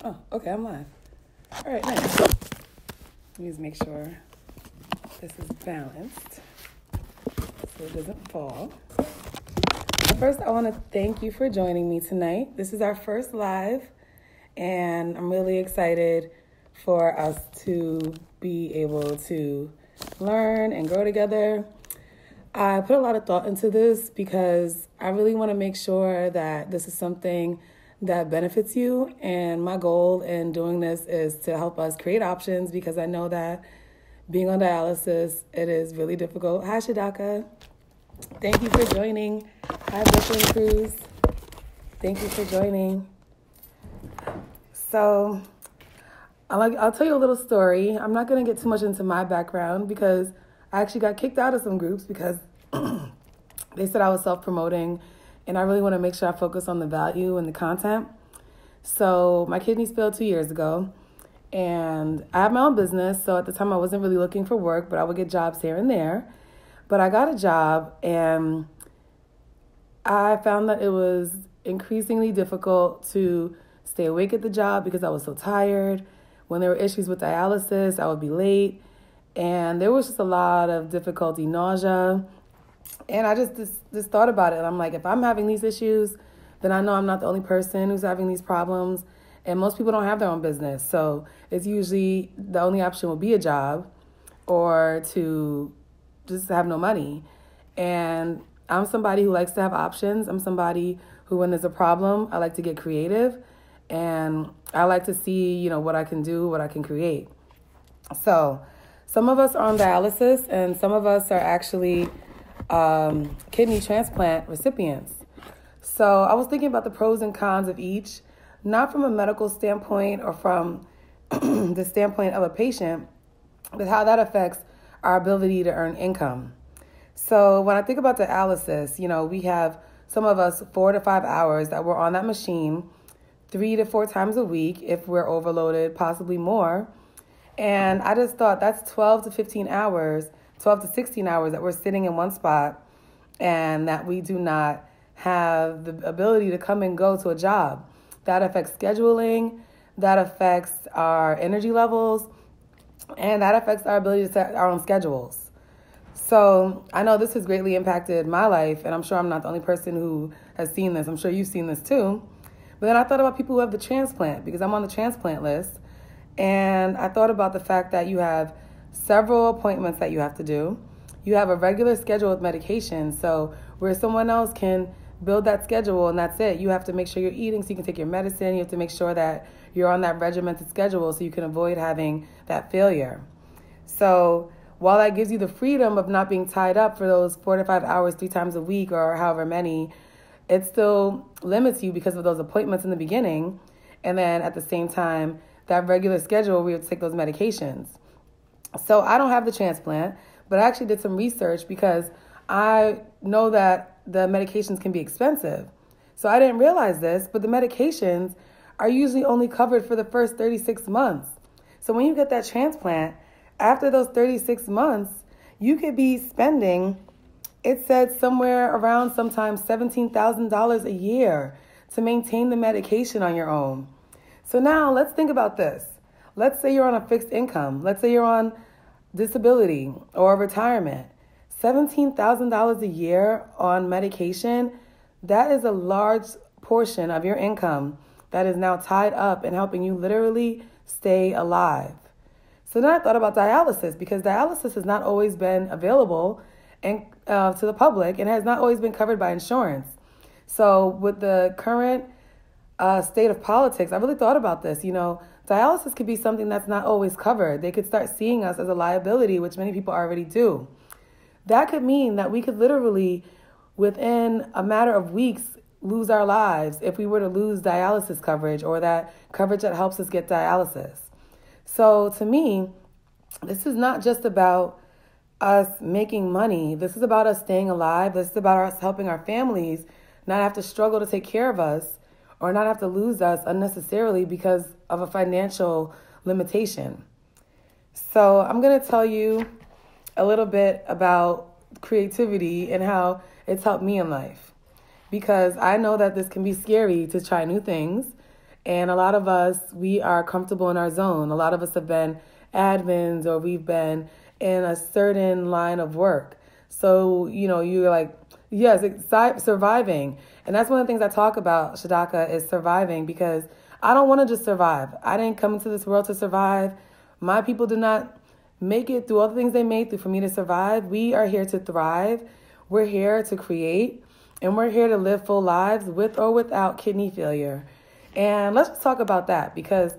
Oh, okay, I'm live. All right, nice. Let me just make sure this is balanced so it doesn't fall. First, I want to thank you for joining me tonight. This is our first live, and I'm really excited for us to be able to learn and grow together. I put a lot of thought into this because I really want to make sure that this is something that benefits you. And my goal in doing this is to help us create options because I know that being on dialysis, it is really difficult. Hi, Shadaka. Thank you for joining. Hi, Brooklyn Cruz. Thank you for joining. So I'll tell you a little story. I'm not going to get too much into my background because I actually got kicked out of some groups because they said I was self-promoting, and I really want to make sure I focus on the value and the content. So my kidneys failed 2 years ago, and I have my own business. So at the time I wasn't really looking for work, but I would get jobs here and there. But I got a job, and I found that it was increasingly difficult to stay awake at the job because I was so tired. When there were issues with dialysis, I would be late. And there was just a lot of difficulty, nausea. And I just thought about it. And I'm like, if I'm having these issues, then I know I'm not the only person who's having these problems. And most people don't have their own business. So it's usually the only option will be a job or to just have no money. And I'm somebody who likes to have options. I'm somebody who, when there's a problem, I like to get creative. And I like to see, what I can do, what I can create. So some of us are on dialysis, and some of us are actually kidney transplant recipients. So I was thinking about the pros and cons of each, not from a medical standpoint or from the standpoint of a patient, but how that affects our ability to earn income. So when I think about dialysis, we have some of us 4 to 5 hours that we're on that machine 3 to 4 times a week if we're overloaded, possibly more. And I just thought that's 12 to 15 hours, 12 to 16 hours that we're sitting in one spot and that we do not have the ability to come and go to a job. That affects scheduling, that affects our energy levels, and that affects our ability to set our own schedules. So I know this has greatly impacted my life, and I'm sure I'm not the only person who has seen this. I'm sure you've seen this too. But then I thought about people who have the transplant because I'm on the transplant list. And I thought about the fact that you have several appointments that you have to do. You have a regular schedule with medication. So where someone else can build that schedule and that's it. You have to make sure you're eating so you can take your medicine. You have to make sure that you're on that regimented schedule so you can avoid having that failure. So while that gives you the freedom of not being tied up for those 4 to 5 hours 3 times a week or however many, it still limits you because of those appointments in the beginning. And then at the same time, that regular schedule, we have to take those medications. So I don't have the transplant, but I actually did some research because I know that the medications can be expensive. So I didn't realize this, but the medications are usually only covered for the first 36 months. So when you get that transplant, after those 36 months, you could be spending, it said somewhere around sometimes $17,000 a year to maintain the medication on your own. So now let's think about this. Let's say you're on a fixed income. Let's say you're on disability or retirement. $17,000 a year on medication, that is a large portion of your income that is now tied up and helping you literally stay alive. So then I thought about dialysis because dialysis has not always been available and to the public and has not always been covered by insurance. So with the current state of politics, I really thought about this. Dialysis could be something that's not always covered. They could start seeing us as a liability, which many people already do. That could mean that we could literally, within a matter of weeks, lose our lives if we were to lose dialysis coverage or that coverage that helps us get dialysis. So to me, this is not just about us making money. This is about us staying alive. This is about us helping our families not have to struggle to take care of us or not have to lose us unnecessarily because of a financial limitation. So I'm going to tell you a little bit about creativity and how it's helped me in life. Because I know that this can be scary to try new things And a lot of us, we are comfortable in our zone. A lot of us have been admins or we've been in a certain line of work. So, you're like, yes, it's surviving. And that's one of the things I talk about, Shadaka, is surviving, because I don't want to just survive. I didn't come into this world to survive. My people did not make it through all the things they made through for me to survive. We are here to thrive. We're here to create. And we're here to live full lives with or without kidney failure. And let's just talk about that, because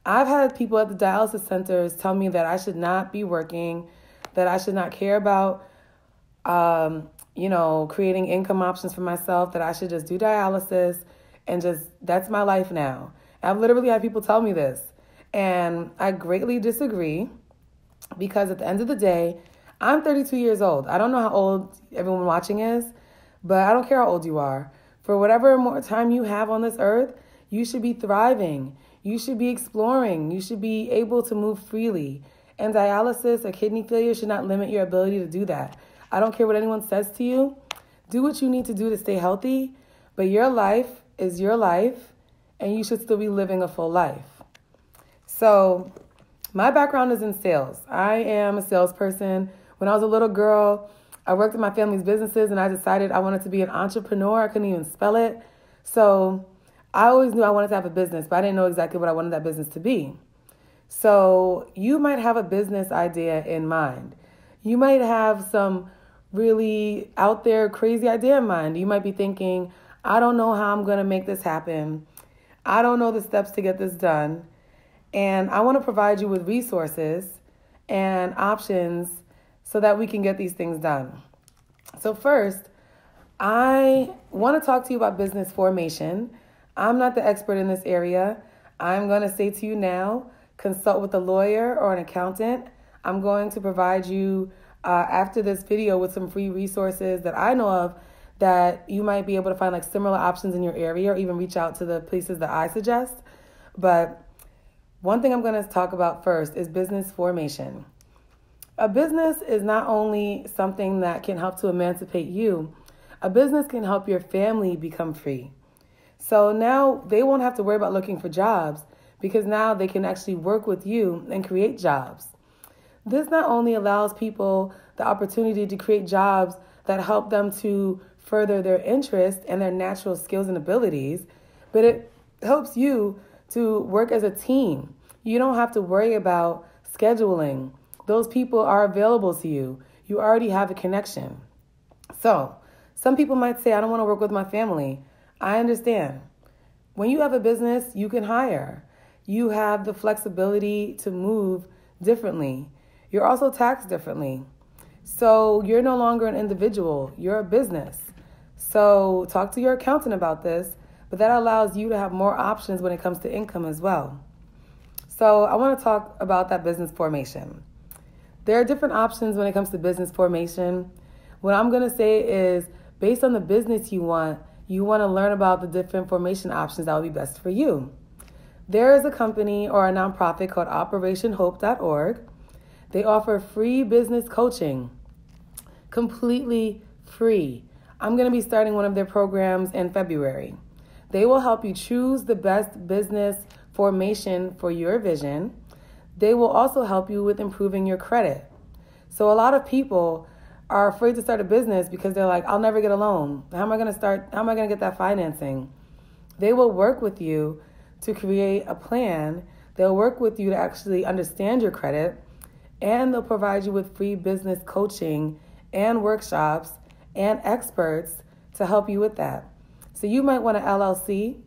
I've had people at the dialysis centers tell me that I should not be working, that I should not care about, creating income options for myself, that I should just do dialysis and that's my life now. I've literally had people tell me this, and I greatly disagree, because at the end of the day, I'm 32 years old. I don't know how old everyone watching is, but I don't care how old you are. For whatever more time you have on this earth, you should be thriving. You should be exploring. You should be able to move freely. And dialysis or kidney failure should not limit your ability to do that. I don't care what anyone says to you. Do what you need to do to stay healthy, but your life is your life, and you should still be living a full life. So my background is in sales. I am a salesperson. When I was a little girl, I worked in my family's businesses, and I decided I wanted to be an entrepreneur. I couldn't even spell it. So I always knew I wanted to have a business, but I didn't know exactly what I wanted that business to be. So you might have a business idea in mind. You might have some really out there crazy idea in mind. You might be thinking, I don't know how I'm going to make this happen. I don't know the steps to get this done. And I want to provide you with resources and options so that we can get these things done. So first, I want to talk to you about business formation. I'm not the expert in this area. I'm going to say to you now, consult with a lawyer or an accountant. I'm going to provide you after this video with some free resources that I know of that you might be able to find like similar options in your area, or even reach out to the places that I suggest. But one thing I'm going to talk about first is business formation. A business is not only something that can help to emancipate you, a business can help your family become free. So now they won't have to worry about looking for jobs, because now they can actually work with you and create jobs. This not only allows people the opportunity to create jobs that help them to further their interest and their natural skills and abilities, but it helps you to work as a team. You don't have to worry about scheduling. Those people are available to you. You already have a connection. So some people might say, I don't want to work with my family. I understand. When you have a business, you can hire. You have the flexibility to move differently. You're also taxed differently. So you're no longer an individual. You're a business. So talk to your accountant about this, but that allows you to have more options when it comes to income as well. So I want to talk about that business formation. There are different options when it comes to business formation. What I'm going to say is, based on the business you want to learn about the different formation options that will be best for you. There is a company or a nonprofit called OperationHope.org. They offer free business coaching, completely free. I'm going to be starting one of their programs in February. They will help you choose the best business formation for your vision. They will also help you with improving your credit. So a lot of people are afraid to start a business because they're like, I'll never get a loan. How am I going to get that financing? They will work with you to create a plan. They'll work with you to actually understand your credit, and they'll provide you with free business coaching and workshops and experts to help you with that. So you might want an LLC,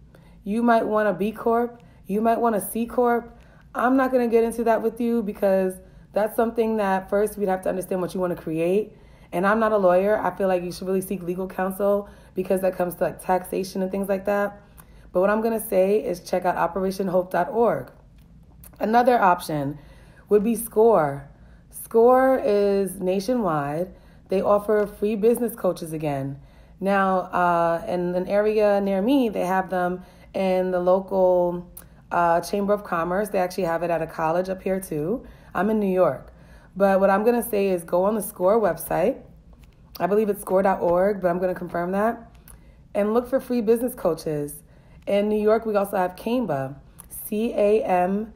you might want a B Corp, you might want a C Corp. I'm not going to get into that with you, because that's something that first we'd have to understand what you want to create. And I'm not a lawyer. I feel like you should really seek legal counsel, because that comes to like taxation and things like that. But what I'm going to say is check out OperationHope.org. Another option would be SCORE. SCORE is nationwide. They offer free business coaches again. Now, in an area near me, they have them in the local Chamber of Commerce. They actually have it at a college up here too. I'm in New York. But what I'm going to say is go on the SCORE website. I believe it's score.org, but I'm going to confirm that. And look for free business coaches. In New York, we also have CAMBA, CAMBA,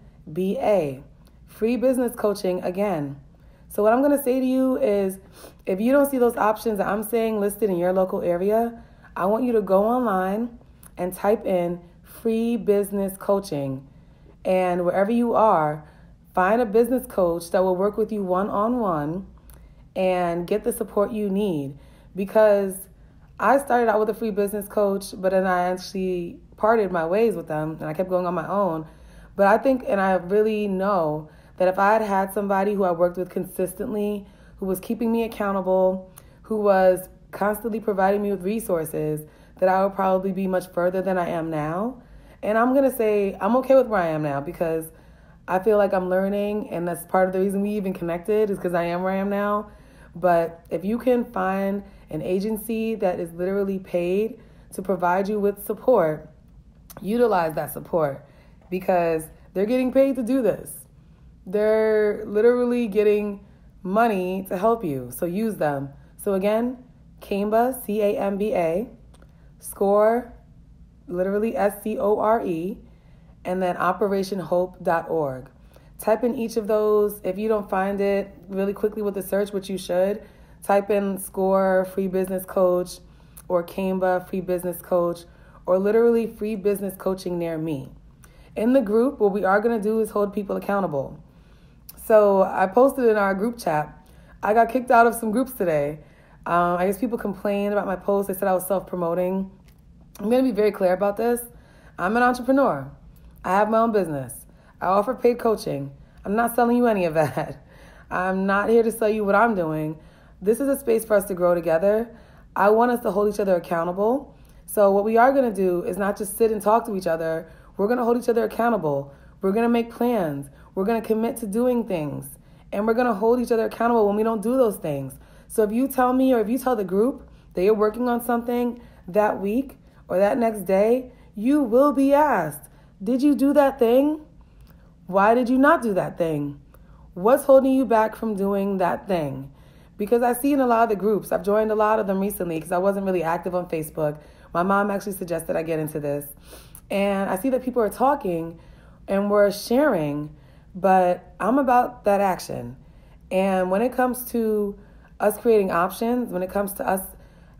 free business coaching again. So what I'm going to say to you is, if you don't see those options that I'm saying listed in your local area, I want you to go online and type in free business coaching. And wherever you are, find a business coach that will work with you one-on-one and get the support you need. Because I started out with a free business coach, but then I actually parted my ways with them and I kept going on my own. But I think, and I really know, that if I had had somebody who I worked with consistently, who was keeping me accountable, who was constantly providing me with resources, that I would probably be much further than I am now. And I'm going to say I'm okay with where I am now because I feel like I'm learning, and that's part of the reason we even connected is because I am where I am now. But if you can find an agency that is literally paid to provide you with support, utilize that support because they're getting paid to do this. They're literally getting money to help you, so use them. So again, CAMBA, CAMBA, SCORE, literally SCORE, and then operationhope.org. Type in each of those. If you don't find it really quickly with the search, which you should, type in SCORE, free business coach, or CAMBA, free business coach, or literally free business coaching near me. In the group, what we are going to do is hold people accountable. So I posted in our group chat, I got kicked out of some groups today. I guess people complained about my post. They said I was self-promoting. I'm going to be very clear about this. I'm an entrepreneur. I have my own business. I offer paid coaching. I'm not selling you any of that. I'm not here to sell you what I'm doing. This is a space for us to grow together. I want us to hold each other accountable. So what we are going to do is not just sit and talk to each other. We're going to hold each other accountable. We're going to make plans. We're going to commit to doing things. And we're going to hold each other accountable when we don't do those things. So if you tell me or if you tell the group that you're working on something that week or that next day, you will be asked, did you do that thing? Why did you not do that thing? What's holding you back from doing that thing? Because I see in a lot of the groups, I've joined a lot of them recently because I wasn't really active on Facebook. My mom actually suggested I get into this. And I see that people are talking and we're sharing, but I'm about that action. And when it comes to us creating options, when it comes to us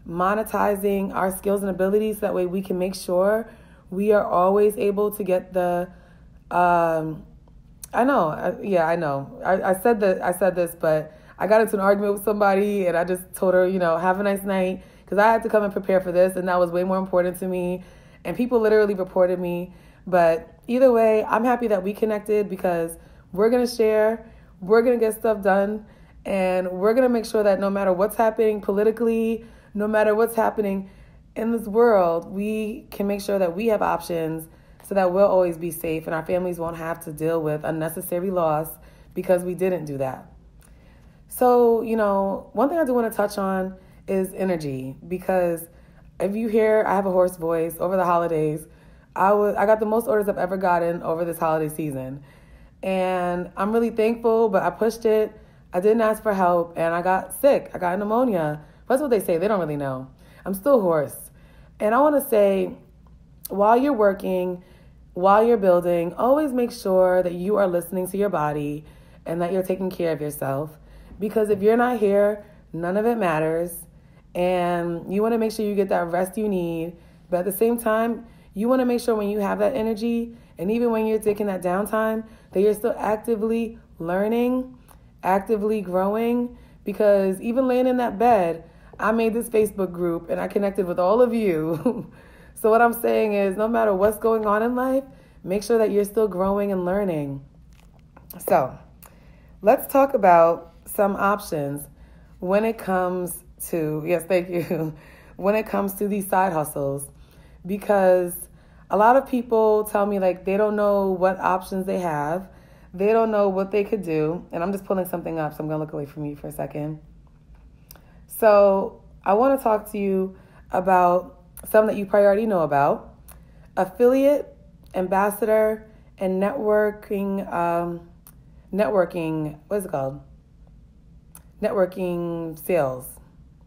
monetizing our skills and abilities, that way we can make sure we are always able to get the, I said this, but I got into an argument with somebody and I just told her, have a nice night, because I had to come and prepare for this, and that was way more important to me. And people literally reported me. But either way, I'm happy that we connected because we're going to share, we're going to get stuff done, and we're going to make sure that no matter what's happening politically, no matter what's happening in this world, we can make sure that we have options so that we'll always be safe and our families won't have to deal with unnecessary loss because we didn't do that. So, one thing I do want to touch on is energy, because if you hear I have a hoarse voice over the holidays, I got the most orders I've ever gotten over this holiday season. And I'm really thankful, but I pushed it. I didn't ask for help, and I got sick. I got pneumonia. That's what they say. They don't really know. I'm still hoarse. And I want to say, while you're working, while you're building, always make sure that you are listening to your body and that you're taking care of yourself. Because if you're not here, none of it matters. And you want to make sure you get that rest you need. But at the same time, you want to make sure when you have that energy, and even when you're taking that downtime, that you're still actively learning, actively growing. Because even laying in that bed, I made this Facebook group and I connected with all of you. So what I'm saying is, no matter what's going on in life, make sure that you're still growing and learning. So let's talk about some options when it comes to, yes, thank you, when it comes to these side hustles. Because a lot of people tell me they don't know what options they have. They don't know what they could do. And I'm just pulling something up, so I'm going to look away from you for a second. So I want to talk to you about some that you probably already know about. Affiliate, ambassador, and networking, what is it called? Networking sales.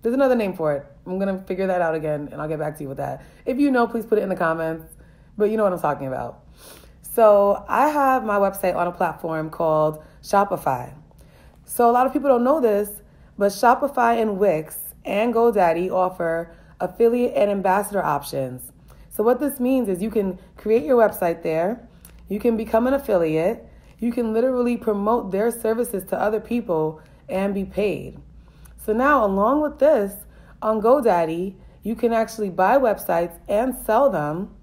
There's another name for it. I'm going to figure that out again, and I'll get back to you with that. If you know, please put it in the comments, but you know what I'm talking about. So I have my website on a platform called Shopify. So a lot of people don't know this, but Shopify and Wix and GoDaddy offer affiliate and ambassador options. So what this means is you can create your website there, you can become an affiliate, you can literally promote their services to other people and be paid. So now, along with this, on GoDaddy, you can actually buy websites and sell them.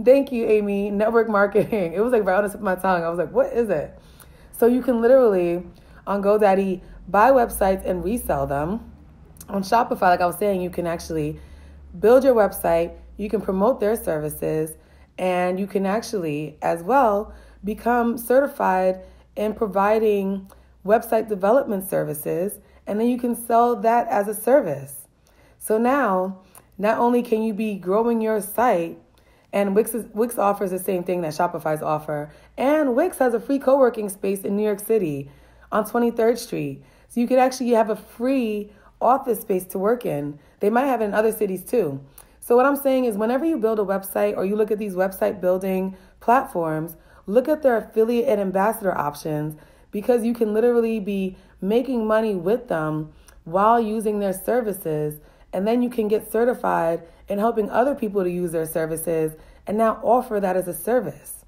Thank you, Amy. Network marketing. It was like right on the tip of my tongue. I was like, what is it? So you can literally, on GoDaddy, buy websites and resell them. On Shopify, like I was saying, you can actually build your website, you can promote their services, and you can actually, as well, become certified in providing website development services, and then you can sell that as a service. So now, not only can you be growing your site, and Wix offers the same thing that Shopify's offer, and Wix has a free co-working space in New York City on 23rd Street. So you could actually have a free office space to work in. They might have it in other cities too. So what I'm saying is whenever you build a website or you look at these website building platforms, look at their affiliate and ambassador options, because you can literally be making money with them while using their services, and then you can get certified in helping other people to use their services and now offer that as a service.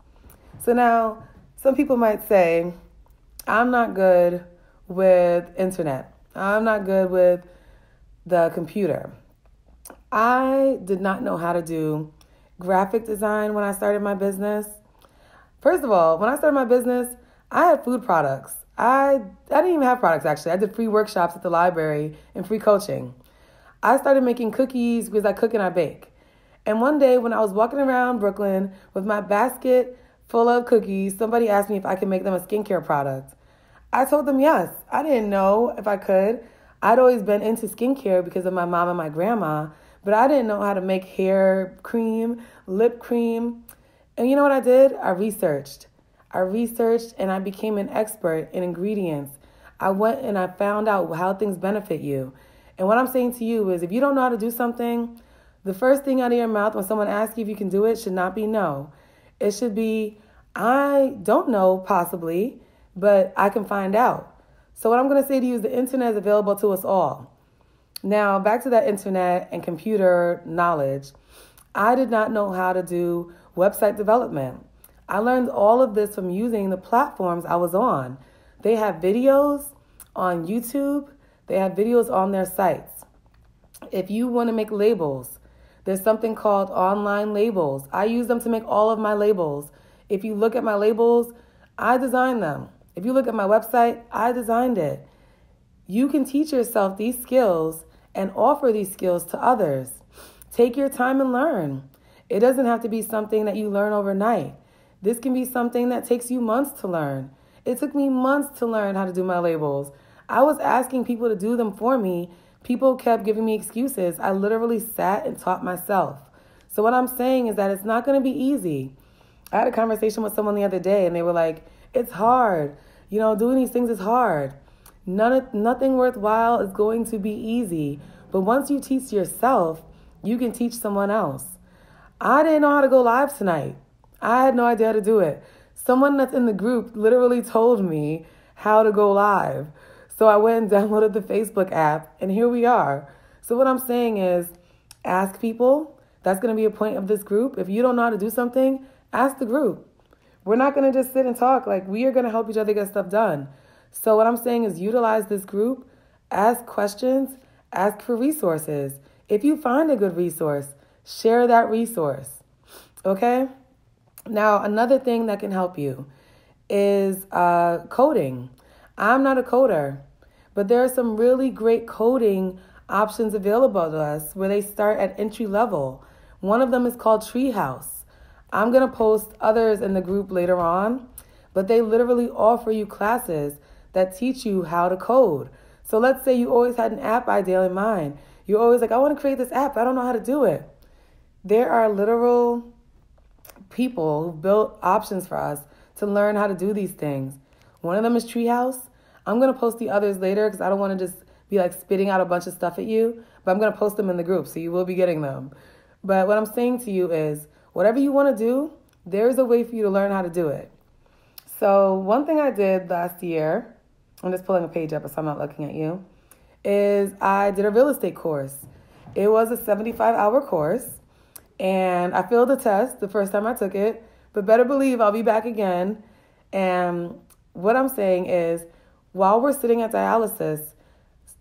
So now some people might say, I'm not good with internet. I'm not good with the computer. I did not know how to do graphic design when I started my business. First of all, when I started my business, I had food products. I didn't even have products, actually. I did free workshops at the library and free coaching. I started making cookies because I cook and I bake. And one day when I was walking around Brooklyn with my basket full of cookies, somebody asked me if I could make them a skincare product. I told them yes. I didn't know if I could. I'd always been into skincare because of my mom and my grandma, but I didn't know how to make hair cream, lip cream. And you know what I did? I researched and I became an expert in ingredients. I went and I found out how things benefit you. And what I'm saying to you is if you don't know how to do something, the first thing out of your mouth when someone asks you if you can do it should not be no. It should be, I don't know, possibly, but I can find out. So what I'm going to say to you is the internet is available to us all. Now, back to that internet and computer knowledge. I did not know how to do website development. I learned all of this from using the platforms I was on. They have videos on YouTube. They have videos on their sites. If you want to make labels, there's something called online labels. I use them to make all of my labels. If you look at my labels, I designed them. If you look at my website, I designed it. You can teach yourself these skills and offer these skills to others. Take your time and learn. It doesn't have to be something that you learn overnight. This can be something that takes you months to learn. It took me months to learn how to do my labels. I was asking people to do them for me. People kept giving me excuses. I literally sat and taught myself. So what I'm saying is that it's not going to be easy. I had a conversation with someone the other day and they were like, it's hard. You know, doing these things is hard. Nothing worthwhile is going to be easy. But once you teach yourself, you can teach someone else. I didn't know how to go live tonight. I had no idea how to do it. Someone that's in the group literally told me how to go live. So I went and downloaded the Facebook app, and here we are. So what I'm saying is, ask people. That's going to be a point of this group. If you don't know how to do something, ask the group. We're not going to just sit and talk. Like, we are going to help each other get stuff done. So what I'm saying is utilize this group, ask questions, ask for resources. If you find a good resource, share that resource. Okay? Now, another thing that can help you is coding. I'm not a coder, but there are some really great coding options available to us where they start at entry level. One of them is called Treehouse. I'm going to post others in the group later on, but they literally offer you classes that teach you how to code. So let's say you always had an app idea in mind. You're always like, I want to create this app. I don't know how to do it. There are literal people who built options for us to learn how to do these things. One of them is Treehouse. I'm going to post the others later because I don't want to just be like spitting out a bunch of stuff at you, but I'm going to post them in the group, so you will be getting them. But what I'm saying to you is Whatever you want to do, there's a way for you to learn how to do it. So one thing I did last year, I'm just pulling a page up so I'm not looking at you, is I did a real estate course. It was a 75-hour course, and I failed the test the first time I took it, but better believe I'll be back again. And what I'm saying is, while we're sitting at dialysis,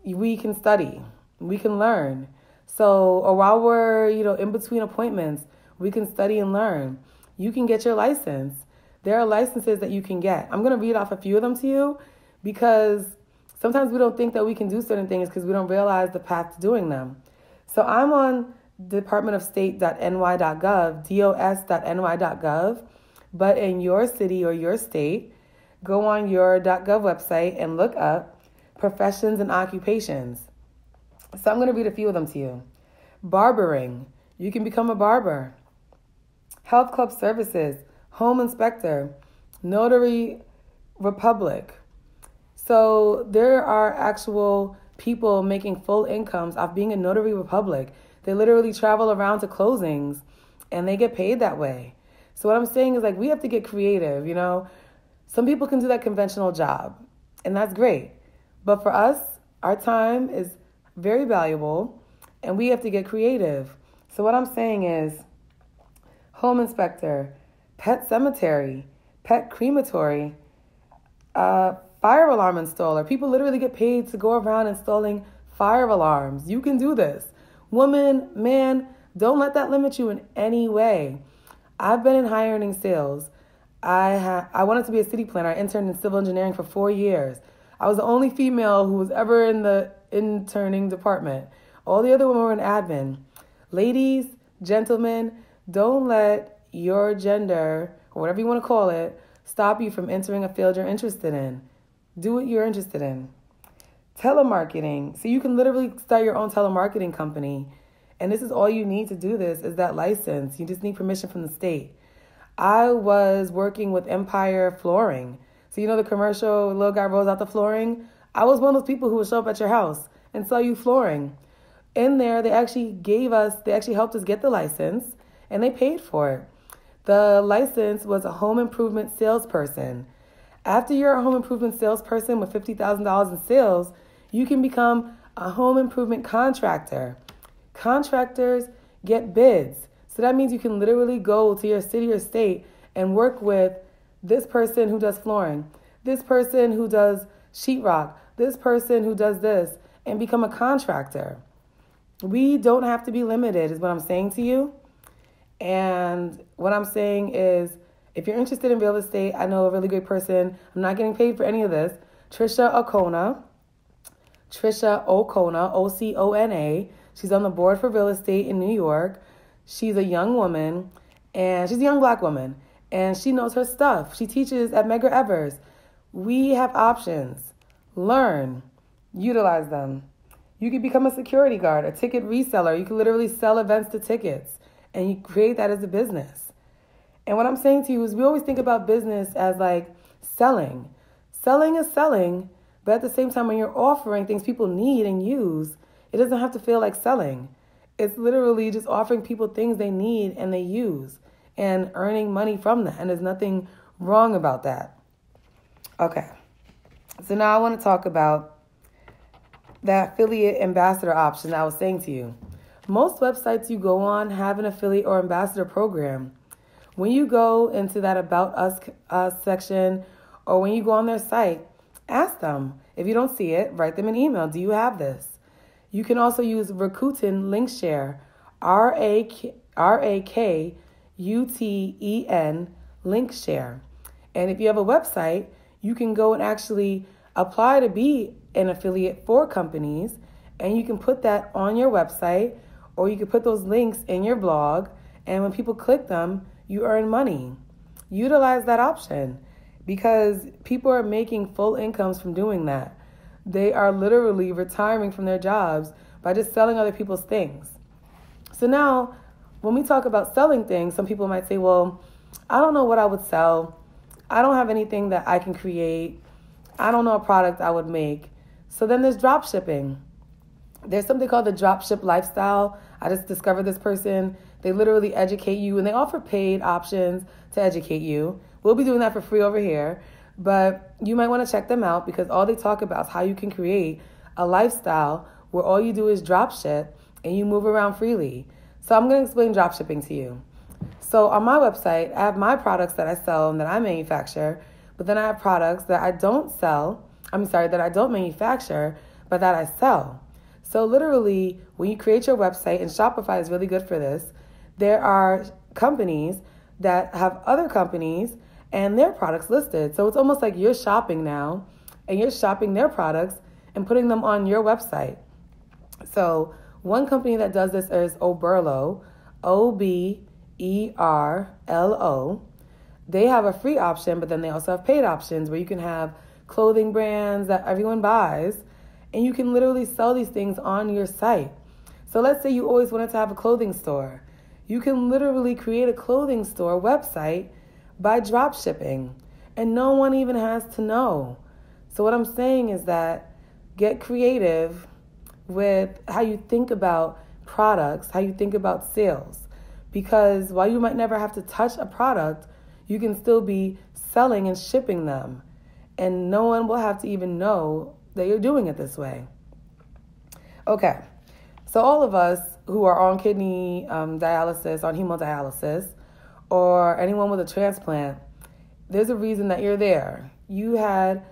we can study, we can learn. So, or while we're, in between appointments, we can study and learn. You can get your license. There are licenses that you can get. I'm going to read off a few of them to you because sometimes we don't think that we can do certain things because we don't realize the path to doing them. So I'm on departmentofstate.ny.gov, dos.ny.gov, but in your city or your state, go on your .gov website and look up professions and occupations. So I'm going to read a few of them to you. Barbering. You can become a barber. Health club services. Home inspector. Notary republic. So there are actual people making full incomes off being a notary republic. They literally travel around to closings and they get paid that way. So what I'm saying is, like, we have to get creative, Some people can do that conventional job, and that's great. But for us, our time is very valuable, and we have to get creative. So what I'm saying is home inspector, pet cemetery, pet crematory, fire alarm installer. People literally get paid to go around installing fire alarms. You can do this. Woman, man, don't let that limit you in any way. I've been in high earning sales. I wanted to be a city planner. I interned in civil engineering for 4 years. I was the only female who was ever in the interning department. All the other women were in admin. Ladies, gentlemen, don't let your gender, or whatever you want to call it, stop you from entering a field you're interested in. Do what you're interested in. Telemarketing. So you can literally start your own telemarketing company. And this is all you need to do this, is that license. You just need permission from the state. I was working with Empire Flooring. So the commercial, little guy rolls out the flooring? I was one of those people who would show up at your house and sell you flooring. In there, they actually helped us get the license, and they paid for it. The license was a home improvement salesperson. After you're a home improvement salesperson with $50,000 in sales, you can become a home improvement contractor. Contractors get bids. So that means you can literally go to your city or state and work with this person who does flooring, this person who does sheetrock, this person who does this, and become a contractor. We don't have to be limited, is what I'm saying to you. And what I'm saying is, if you're interested in real estate, I know a really great person. I'm not getting paid for any of this. Trisha Ocona, Ocona. She's on the board for real estate in New York. She's a young woman, and she's a young black woman, and she knows her stuff. She teaches at Medgar Evers. We have options. Learn. Utilize them. You could become a security guard, a ticket reseller. You can literally sell events to tickets, and you create that as a business. And what I'm saying to you is, we always think about business as like selling. Selling is selling, but at the same time, when you're offering things people need and use, it doesn't have to feel like selling. It's literally just offering people things they need and they use and earning money from that. And there's nothing wrong about that. Okay. So now I want to talk about that affiliate ambassador option that I was saying to you. Most websites you go on have an affiliate or ambassador program. When you go into that About Us section, or when you go on their site, ask them. If you don't see it, write them an email. Do you have this? You can also use Rakuten LinkShare, RAKUTEN LinkShare. And if you have a website, you can go and actually apply to be an affiliate for companies, and you can put that on your website, or you can put those links in your blog, and when people click them, you earn money. Utilize that option, because people are making full incomes from doing that. They are literally retiring from their jobs by just selling other people's things. So now, when we talk about selling things, some people might say, well, I don't know what I would sell. I don't have anything that I can create. I don't know a product I would make. So then there's drop shipping. There's something called the drop ship lifestyle. I just discovered this person. They literally educate you, and they offer paid options to educate you. We'll be doing that for free over here, but you might want to check them out because all they talk about is how you can create a lifestyle where all you do is drop ship and you move around freely. So I'm going to explain drop shipping to you. So on my website, I have my products that I sell and that I manufacture, but then I have products that I don't manufacture, but that I sell. So literally, when you create your website, and Shopify is really good for this, there are companies that have other companies and their products listed. So it's almost like you're shopping now, and you're shopping their products and putting them on your website. So one company that does this is Oberlo, Oberlo. They have a free option, but then they also have paid options where you can have clothing brands that everyone buys, and you can literally sell these things on your site. So let's say you always wanted to have a clothing store. You can literally create a clothing store website by drop shipping, and no one even has to know. So what I'm saying is that get creative with how you think about products, how you think about sales, because while you might never have to touch a product, you can still be selling and shipping them, and no one will have to even know that you're doing it this way. Okay, so all of us who are on kidney dialysis, on hemodialysis, or anyone with a transplant, there's a reason that you're there. You had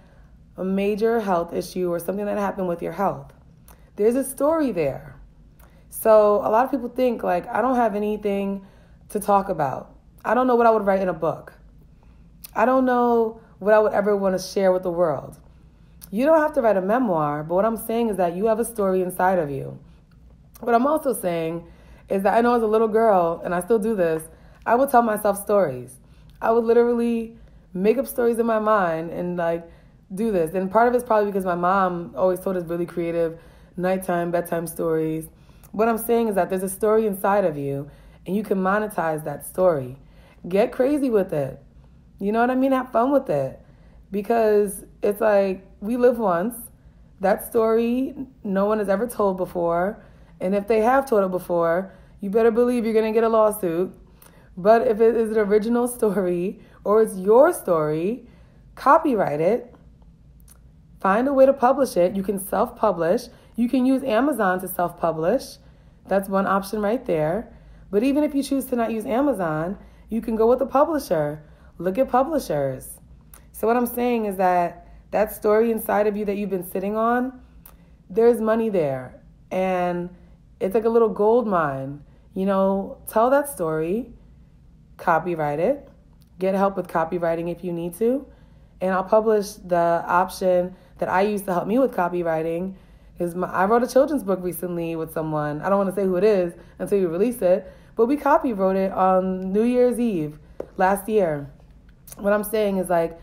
a major health issue or something that happened with your health. There's a story there. So a lot of people think, like, I don't have anything to talk about. I don't know what I would write in a book. I don't know what I would ever want to share with the world. You don't have to write a memoir, but what I'm saying is that you have a story inside of you. What I'm also saying is that I know as a little girl, and I still do this, I would tell myself stories. I would literally make up stories in my mind and do this. And part of it's probably because my mom always told us really creative nighttime, bedtime stories. What I'm saying is that there's a story inside of you, and you can monetize that story. Get crazy with it. You know what I mean? Have fun with it. Because it's like, we live once. That story, no one has ever told before. And if they have told it before, you better believe you're going to get a lawsuit. But if it is an original story, or it's your story, copyright it. Find a way to publish it. You can self-publish. You can use Amazon to self-publish. That's one option right there. But even if you choose to not use Amazon, you can go with a publisher. Look at publishers. So what I'm saying is that that story inside of you that you've been sitting on, there's money there. And it's like a little gold mine. You know, tell that story, copyright it, get help with copywriting if you need to. And I'll publish the option that I use to help me with copywriting. I wrote a children's book recently with someone. I don't want to say who it is until you release it, but we copywrote it on New Year's Eve last year. What I'm saying is, like,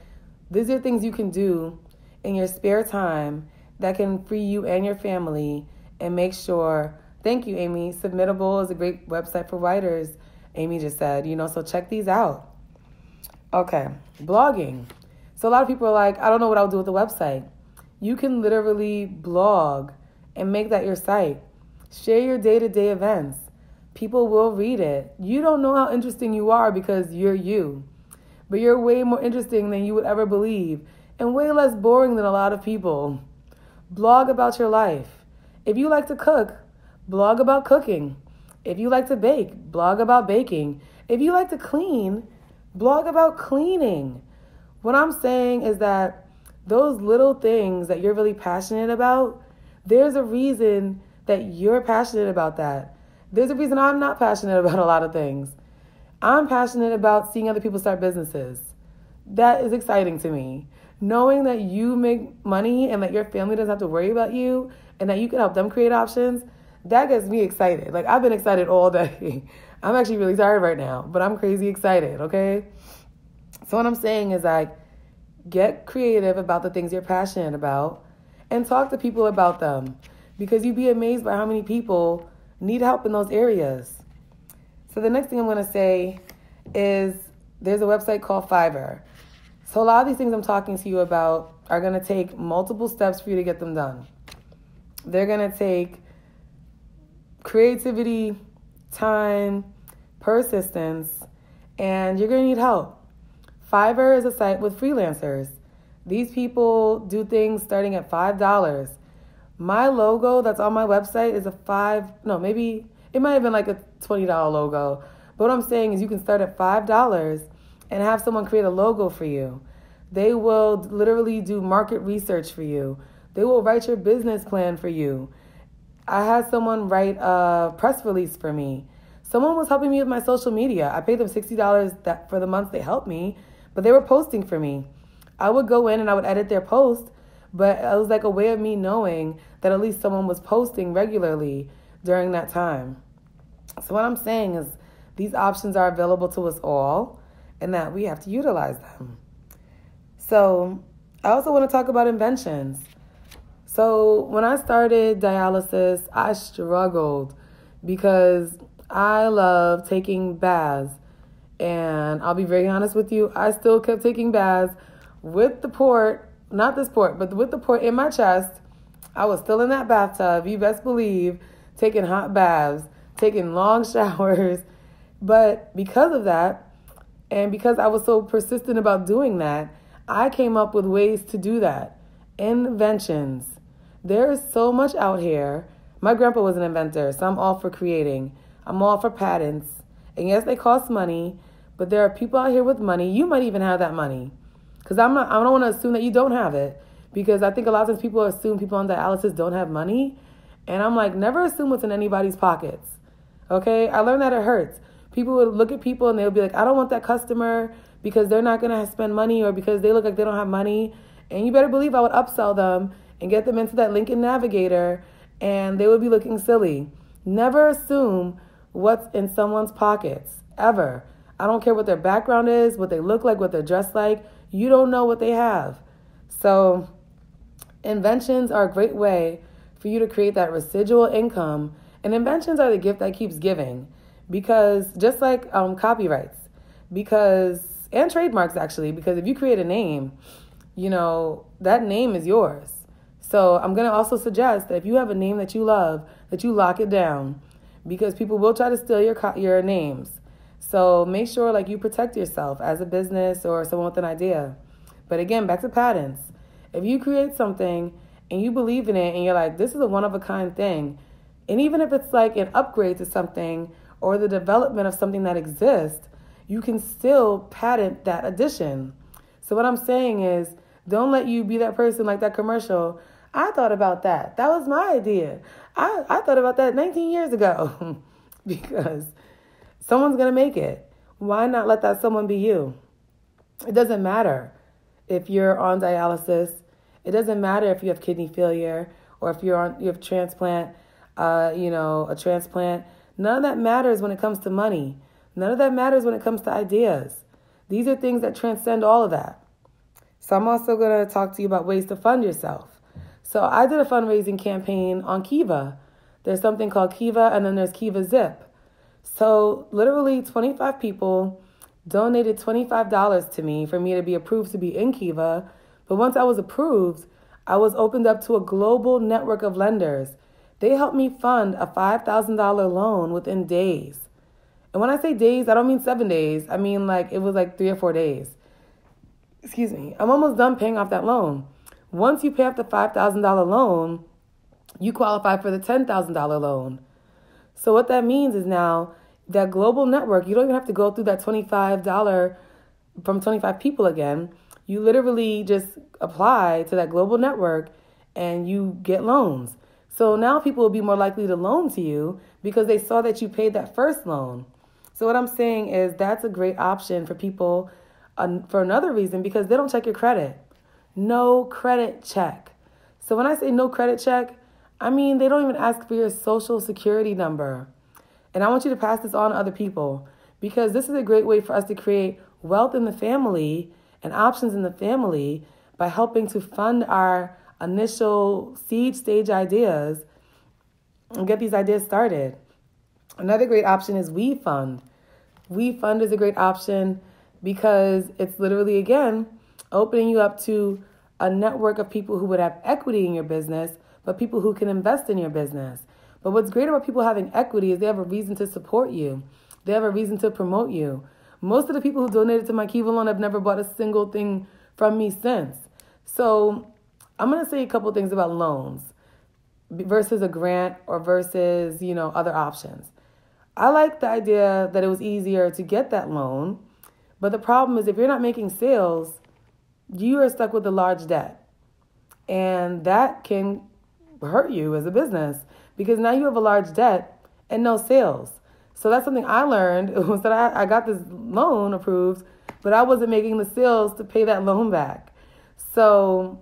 these are things you can do in your spare time that can free you and your family and make sure. Thank you, Amy. Submittable is a great website for writers, Amy just said, so check these out. Okay, blogging. So a lot of people are like, I don't know what I'll do with the website. You can literally blog and make that your site. Share your day-to-day events. People will read it. You don't know how interesting you are because you're you. But you're way more interesting than you would ever believe and way less boring than a lot of people. Blog about your life. If you like to cook, blog about cooking. If you like to bake, blog about baking. If you like to clean, blog about cleaning. What I'm saying is that those little things that you're really passionate about, there's a reason that you're passionate about that. There's a reason I'm not passionate about a lot of things. I'm passionate about seeing other people start businesses. That is exciting to me. Knowing that you make money and that your family doesn't have to worry about you and that you can help them create options, that gets me excited. Like, I've been excited all day. I'm actually really tired right now, but I'm crazy excited, okay? So what I'm saying is, like, get creative about the things you're passionate about and talk to people about them, because you'd be amazed by how many people need help in those areas. So the next thing I'm going to say is there's a website called Fiverr. So a lot of these things I'm talking to you about are going to take multiple steps for you to get them done. They're going to take creativity, time, persistence, and you're going to need help. Fiverr is a site with freelancers. These people do things starting at $5. My logo that's on my website is maybe it might have been like a $20 logo. But what I'm saying is you can start at $5 and have someone create a logo for you. They will literally do market research for you. They will write your business plan for you. I had someone write a press release for me. Someone was helping me with my social media. I paid them $60 for the months they helped me, but they were posting for me. I would go in and I would edit their post, but it was like a way of me knowing that at least someone was posting regularly during that time. So what I'm saying is these options are available to us all and that we have to utilize them. So I also want to talk about inventions. So when I started dialysis, I struggled because I love taking baths. And I'll be very honest with you, I still kept taking baths with the port, not this port, but with the port in my chest. I was still in that bathtub, you best believe, taking hot baths, taking long showers. But because of that, and because I was so persistent about doing that, I came up with ways to do that. Inventions. There is so much out here. My grandpa was an inventor, so I'm all for creating. I'm all for patents. And yes, they cost money, but there are people out here with money. You might even have that money. Because I don't want to assume that you don't have it. Because I think a lot of times people assume people on dialysis don't have money. And I'm like, never assume what's in anybody's pockets. Okay? I learned that it hurts. People would look at people and they'll be like, I don't want that customer because they're not going to spend money or because they look like they don't have money. And you better believe I would upsell them and get them into that Lincoln Navigator and they would be looking silly. Never assume what's in someone's pockets, ever. I don't care what their background is, what they look like, what they're dressed like. You don't know what they have. So inventions are a great way for you to create that residual income. And inventions are the gift that keeps giving. Because just like copyrights, and trademarks actually, because if you create a name, that name is yours. So I'm going to also suggest that if you have a name that you love, that you lock it down because people will try to steal your names. So make sure you protect yourself as a business or someone with an idea. But again, back to patents. If you create something and you believe in it and you're like, this is a one-of-a-kind thing, and even if it's like an upgrade to something or the development of something that exists, you can still patent that addition. So what I'm saying is, don't let you be that person like that commercial. I thought about that. That was my idea. I thought about that 19 years ago because someone's going to make it. Why not let that someone be you? It doesn't matter if you're on dialysis. It doesn't matter if you have kidney failure or if you have transplant, a transplant. None of that matters when it comes to money. None of that matters when it comes to ideas. These are things that transcend all of that. So I'm also going to talk to you about ways to fund yourself. So I did a fundraising campaign on Kiva. There's something called Kiva, and then there's Kiva Zip. So literally 25 people donated $25 to me for me to be approved to be in Kiva. But once I was approved, I was opened up to a global network of lenders. They helped me fund a $5,000 loan within days. And when I say days, I don't mean 7 days. I mean it was 3 or 4 days. Excuse me. I'm almost done paying off that loan. Once you pay off the $5,000 loan, you qualify for the $10,000 loan. So what that means is now that global network, you don't even have to go through that $25 from 25 people again. You literally just apply to that global network and you get loans. So now people will be more likely to loan to you because they saw that you paid that first loan. So what I'm saying is that's a great option for people for another reason, because they don't check your credit. No credit check. So when I say no credit check, I mean they don't even ask for your social security number. And I want you to pass this on to other people because this is a great way for us to create wealth in the family and options in the family by helping to fund our initial seed stage ideas and get these ideas started. Another great option is WeFund. WeFund is a great option because it's literally, again, opening you up to a network of people who would have equity in your business, but people who can invest in your business. But what's great about people having equity is they have a reason to support you. They have a reason to promote you. Most of the people who donated to my Kiva loan have never bought a single thing from me since. So I'm going to say a couple things about loans versus a grant or versus, other options. I like the idea that it was easier to get that loan, but the problem is if you're not making sales, you are stuck with a large debt. And that can hurt you as a business because now you have a large debt and no sales. So that's something I learned was that I got this loan approved, but I wasn't making the sales to pay that loan back. So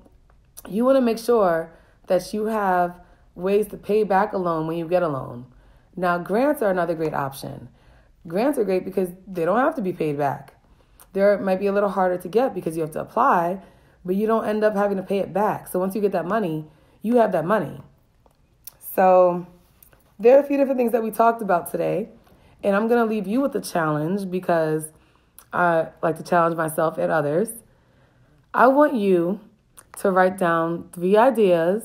you want to make sure that you have ways to pay back a loan when you get a loan. Now, grants are another great option. Grants are great because they don't have to be paid back. They might be a little harder to get because you have to apply, but you don't end up having to pay it back. So once you get that money, you have that money. So there are a few different things that we talked about today, and I'm going to leave you with a challenge because I like to challenge myself and others. I want you to write down 3 ideas,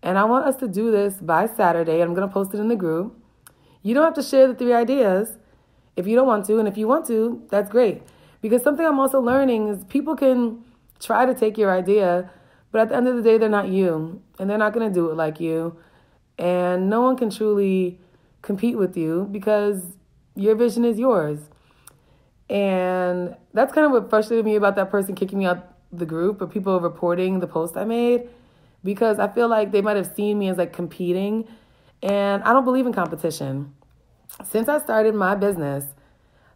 and I want us to do this by Saturday. I'm going to post it in the group. You don't have to share the 3 ideas if you don't want to, and if you want to, that's great. Because something I'm also learning is people can try to take your idea, but at the end of the day, they're not you, and they're not going to do it like you, and no one can truly compete with you because your vision is yours. And that's kind of what frustrated me about that person kicking me out the group or people reporting the post I made, because I feel like they might have seen me as like competing, and I don't believe in competition. Since I started my business,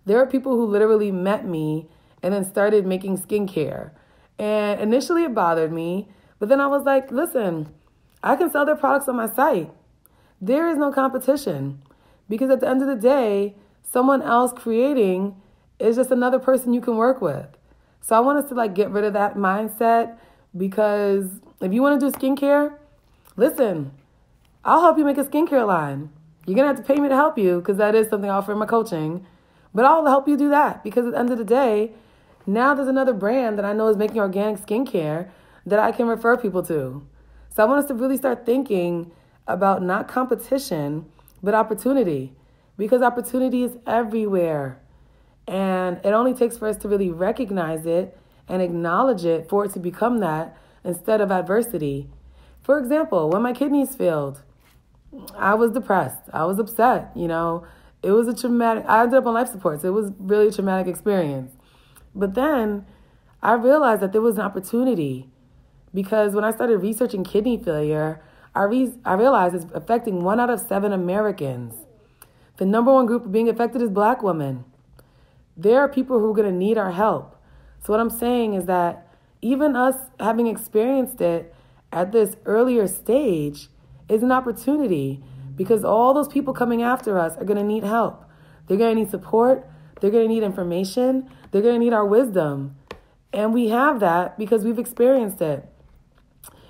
there are people who literally met me and then started making skincare. And initially it bothered me, but then I was like, listen, I can sell their products on my site. There is no competition because at the end of the day, someone else creating is just another person you can work with. So I want us to get rid of that mindset, because if you want to do skincare, listen, I'll help you make a skincare line. You're going to have to pay me to help you because that is something I offer in my coaching. But I'll help you do that because at the end of the day, now there's another brand that I know is making organic skincare that I can refer people to. So I want us to really start thinking about not competition, but opportunity, because opportunity is everywhere. And it only takes for us to really recognize it and acknowledge it for it to become that instead of adversity. For example, when my kidneys failed, I was depressed. I was upset. It was I ended up on life support. So it was really a traumatic experience. But then I realized that there was an opportunity, because when I started researching kidney failure, I realized it's affecting 1 out of 7 Americans. The number 1 group being affected is Black women. There are people who are going to need our help. So what I'm saying is that even us having experienced it at this earlier stage is an opportunity, because all those people coming after us are going to need help. They're going to need support. They're going to need information. They're going to need our wisdom. And we have that because we've experienced it.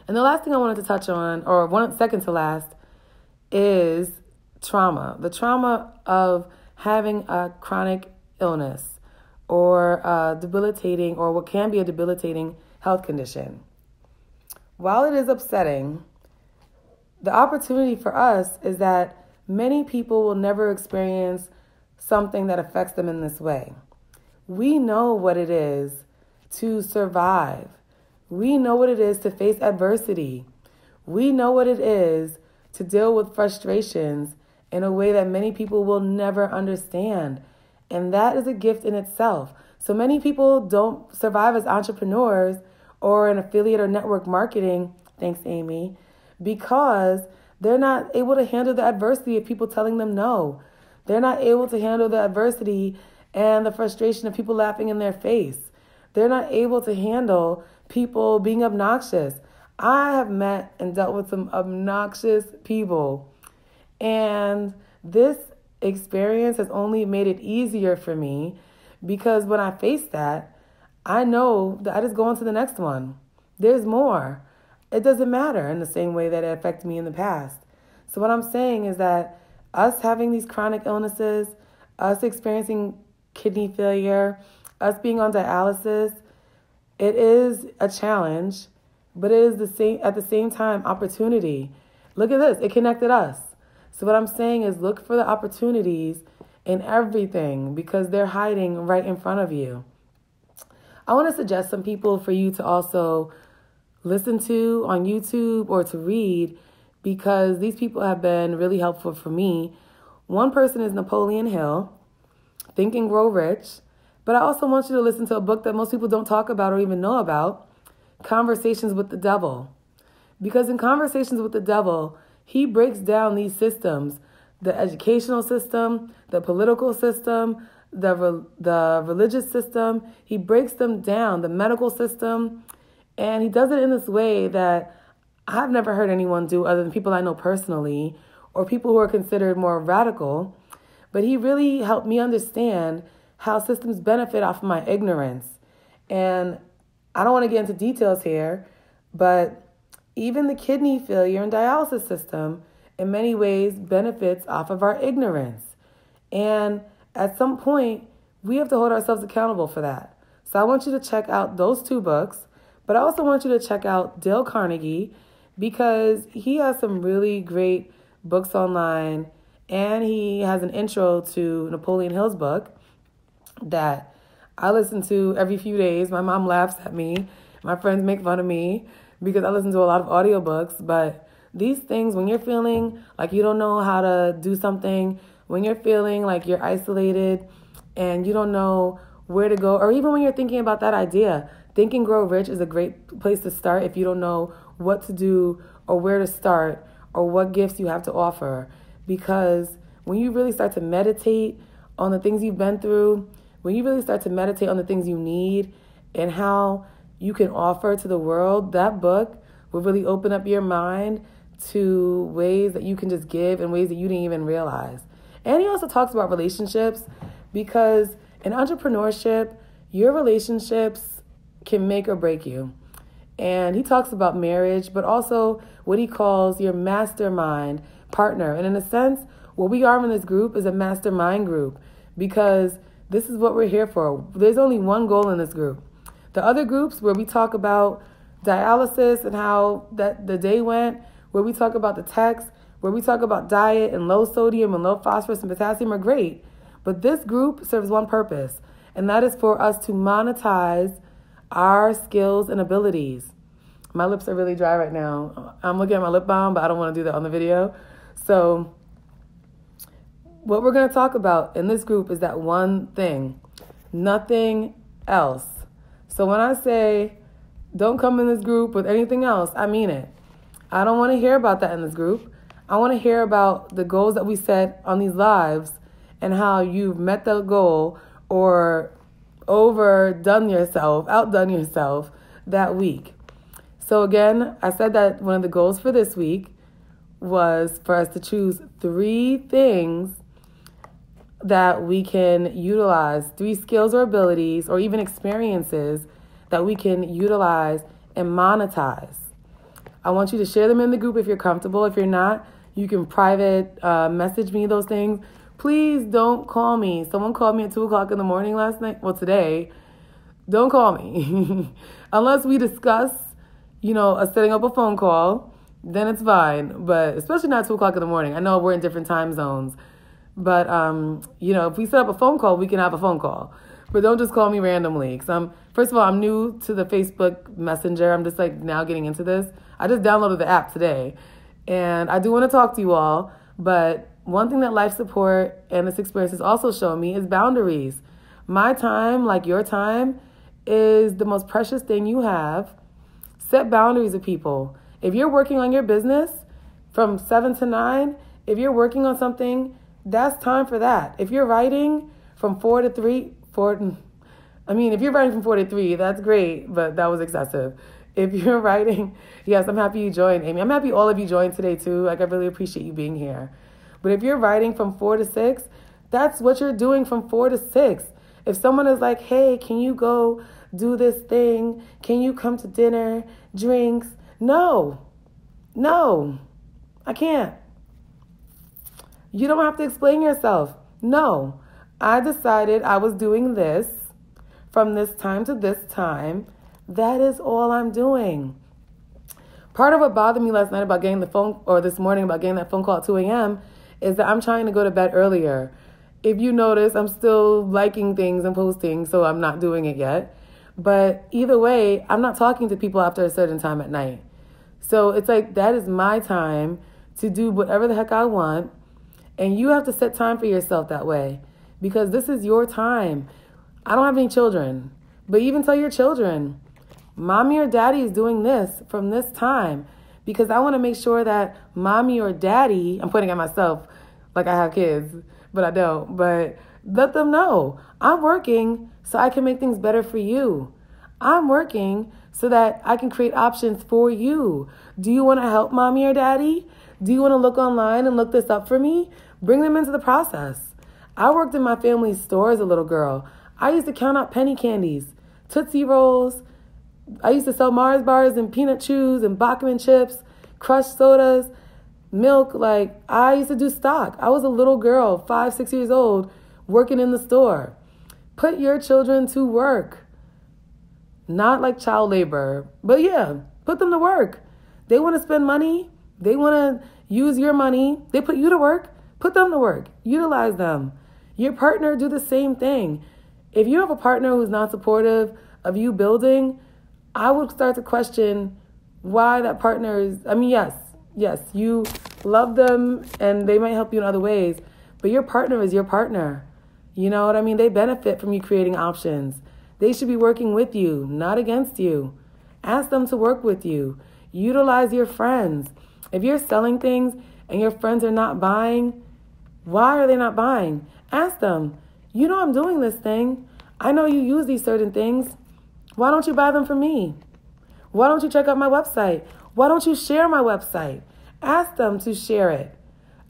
And the last thing I wanted to touch on, or second to last, is trauma. The trauma of having a chronic illness or debilitating, or what can be a debilitating health condition. While it is upsetting, the opportunity for us is that many people will never experience something that affects them in this way. We know what it is to survive. We know what it is to face adversity. We know what it is to deal with frustrations in a way that many people will never understand. And that is a gift in itself. So many people don't survive as entrepreneurs or in affiliate or network marketing, thanks Amy, because they're not able to handle the adversity of people telling them no. They're not able to handle the adversity and the frustration of people laughing in their face. They're not able to handle people being obnoxious. I have met and dealt with some obnoxious people, and this experience has only made it easier for me, because when I face that, I know that I just go on to the next one. There's more. It doesn't matter in the same way that it affected me in the past. So what I'm saying is that us having these chronic illnesses, us experiencing kidney failure, us being on dialysis, it is a challenge, but it is at the same time opportunity. Look at this. It connected us. So what I'm saying is look for the opportunities in everything because they're hiding right in front of you. I want to suggest some people for you to also listen to on YouTube or to read because these people have been really helpful for me. One person is Napoleon Hill, Think and Grow Rich. But I also want you to listen to a book that most people don't talk about or even know about, Conversations with the Devil. Because in Conversations with the Devil, he breaks down these systems, the educational system, the political system, the religious system. He breaks them down, the medical system. And he does it in this way that I've never heard anyone do other than people I know personally or people who are considered more radical. But he really helped me understand how systems benefit off of my ignorance. And I don't want to get into details here, but even the kidney failure and dialysis system in many ways benefits off of our ignorance. And at some point, we have to hold ourselves accountable for that. So I want you to check out those two books, but I also want you to check out Dale Carnegie because he has some really great books online, and he has an intro to Napoleon Hill's book that I listen to every few days. My mom laughs at me. My friends make fun of me because I listen to a lot of audiobooks. But these things, when you're feeling like you don't know how to do something, when you're feeling like you're isolated and you don't know where to go, or even when you're thinking about that idea, Think and Grow Rich is a great place to start if you don't know what to do or where to start or what gifts you have to offer. Because when you really start to meditate on the things you've been through, when you really start to meditate on the things you need and how you can offer to the world, that book will really open up your mind to ways that you can just give and ways that you didn't even realize. And he also talks about relationships because in entrepreneurship, your relationships can make or break you. And he talks about marriage, but also what he calls your mastermind partner. And in a sense, what we are in this group is a mastermind group because this is what we're here for. There's only one goal in this group. The other groups where we talk about dialysis and how that the day went, where we talk about the text, where we talk about diet and low sodium and low phosphorus and potassium are great. But this group serves one purpose, and that is for us to monetize our skills and abilities. My lips are really dry right now. I'm looking at my lip balm, but I don't want to do that on the video. So what we're going to talk about in this group is that one thing, nothing else. So when I say don't come in this group with anything else, I mean it. I don't want to hear about that in this group. I want to hear about the goals that we set on these lives and how you've met the goal or outdone yourself that week. So again, I said that one of the goals for this week was for us to choose 3 things that we can utilize, 3 skills or abilities or even experiences that we can utilize and monetize. I want you to share them in the group if you're comfortable. If you're not, you can private message me those things. Please don't call me. Someone called me at 2 o'clock in the morning last night. Well, today. Don't call me. Unless we discuss, setting up a phone call, then it's fine. But especially not 2 o'clock in the morning. I know we're in different time zones. But, if we set up a phone call, we can have a phone call. But don't just call me randomly. Because first of all, I'm new to the Facebook Messenger. I'm just now getting into this. I just downloaded the app today. And I do want to talk to you all. But one thing that life support and this experience has also shown me is boundaries. My time, like your time, is the most precious thing you have. Set boundaries with people. If you're working on your business from 7 to 9, if you're working on something, that's time for that. If you're writing from 4 to 3, if you're writing from 4 to 3, that's great, but that was excessive. If you're writing, yes, I'm happy you joined, Amy. I'm happy all of you joined today too. I really appreciate you being here. But if you're writing from 4 to 6, that's what you're doing from 4 to 6. If someone is like, hey, can you go do this thing? Can you come to dinner, drinks? No, I can't. You don't have to explain yourself. No, I decided I was doing this from this time to this time. That is all I'm doing. Part of what bothered me last night this morning about getting that phone call at 2 a.m. is that I'm trying to go to bed earlier. If you notice, I'm still liking things and posting, so I'm not doing it yet. But either way, I'm not talking to people after a certain time at night. So it's like, that is my time to do whatever the heck I want. And you have to set time for yourself that way, because this is your time. I don't have any children, but even tell your children, mommy or daddy is doing this from this time, because I want to make sure that mommy or daddy, I'm pointing at myself like I have kids, but I don't, but let them know I'm working so I can make things better for you. I'm working so that I can create options for you. Do you want to help mommy or daddy? Do you want to look online and look this up for me? Bring them into the process. I worked in my family's store as a little girl. I used to count out penny candies, Tootsie Rolls. I used to sell Mars bars and peanut chews and Bachman chips, crushed sodas, milk. Like, I used to do stock. I was a little girl, 5, 6 years old, working in the store. Put your children to work. Not like child labor, but yeah, put them to work. They want to spend money. They want to use your money. They put you to work. Put them to work. Utilize them. Your partner, do the same thing. If you have a partner who's not supportive of you building, I would start to question why that partner is. I mean, yes, you love them and they might help you in other ways, but your partner is your partner. You know what I mean? They benefit from you creating options. They should be working with you, not against you. Ask them to work with you. Utilize your friends. If you're selling things and your friends are not buying, why are they not buying? Ask them, you know I'm doing this thing. I know you use these certain things. Why don't you buy them from me? Why don't you check out my website? Why don't you share my website? Ask them to share it.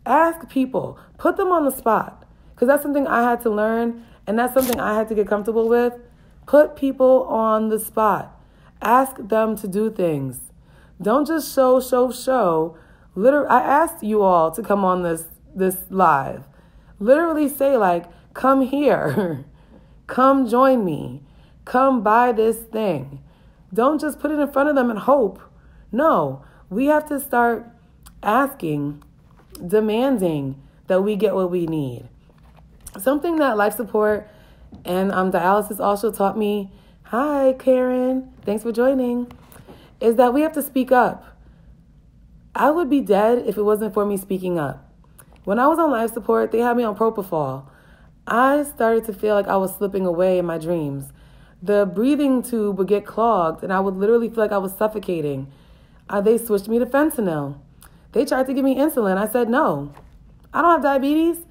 Ask people. Put them on the spot. Because that's something I had to learn, and that's something I had to get comfortable with. Put people on the spot. Ask them to do things. Don't just show. Literally, I asked you all to come on this live. Literally say, like, come here. Come join me. Come buy this thing. Don't just put it in front of them and hope. No, we have to start asking, demanding that we get what we need. Something that life support and dialysis also taught me, hi, Karen, thanks for joining, is that we have to speak up. I would be dead if it wasn't for me speaking up. When I was on life support, they had me on propofol. I started to feel like I was slipping away in my dreams. The breathing tube would get clogged, and I would literally feel like I was suffocating. They switched me to fentanyl. They tried to give me insulin. I said no. I don't have diabetes.